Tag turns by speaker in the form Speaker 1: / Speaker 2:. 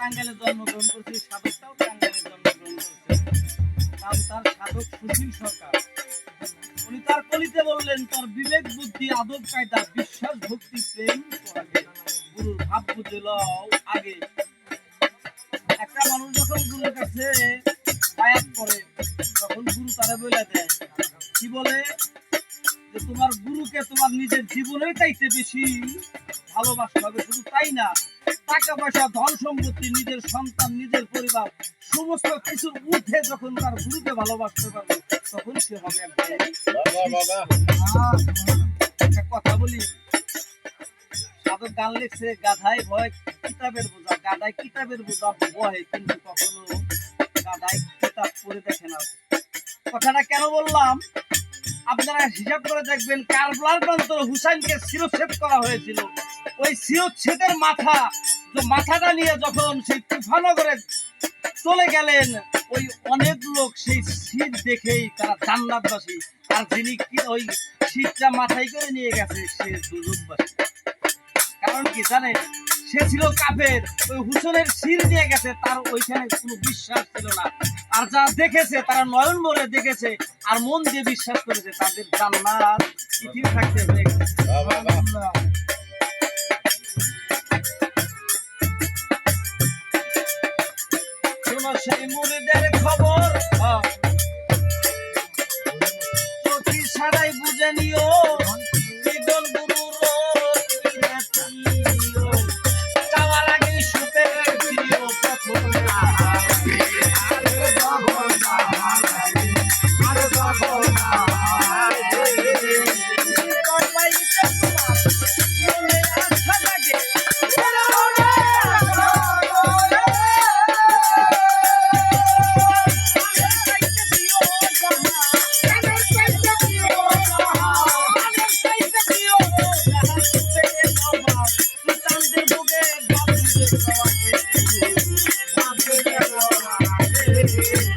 Speaker 1: টাঙ্গাইলে জন্মগ্রহণ করছি, সাধকটাও টাঙ্গাইলে জন্মগ্রহণ করছে। নাম তার সাধক সুশীল সরকার। উনি তার কলিতে বললেন, তার বিবেক বুদ্ধি আদব কায়দা বিশ্বাস ভক্তি প্রেম আগে, গুরুর ভাব বুঝে লও আগে। একটা মানুষ যখন গুরুর কাছে বায়াত করে তখন গুরু তারে বলে দেয়, কি বলে যে তোমার গুরুকে তোমার নিজের জীবনের চাইতে বেশি ভালোবাসতে হবে। শুধু তাই না, টাকা পয়সা ধন সম্পত্তি নিজের সন্তান নিজের পরিবার সমস্ত কিছুর ঊর্ধ্বে যখন তার গুরুকে ভালোবাসতে পারবে তখন সে হবে একটা কথা বলি, সাধক গান লিখছে, গাধায় ভয় কিতাবের বোঝা, গাধায় কিতাবের বোঝা বহে কিন্তু কখনো গাধায় কিতাব পড়ে দেখে না। কথাটা কেন বললাম আপনারা হিসাব করে দেখবেন, কারবালার প্রান্তরে হুসাইনকে শিরচ্ছেদ করা হয়েছিল। ওই শিরচ্ছেদের মাথাটা নিয়ে যখন সেই তুফানগরে চলে গেলেন, ওই অনেক লোক সেই শীত দেখেই তারা জান্নাতবাসী, আর যিনি ওই শীতটা মাথায় করে নিয়ে গেছে সে দুজকবাসী। কারণ কি জানেন? সে ছিল কাফের, ওই হুসেনের শির নিয়ে গেছে, তার ওইখানে কোনো বিশ্বাস ছিল না। আর যা দেখেছে তারা নয়ন ভরে দেখেছে আর মন দিয়ে বিশ্বাস করেছে, তাদের জান্নাত পৃথিবী থাকতে হয়ে গেছে। শোনো সেই মুরিদের খবর, চোখি ছাড়াই বুঝে নিও, বিদল গুরুর যাওয়ার আগে সুপের দিও প্রথম Thank you.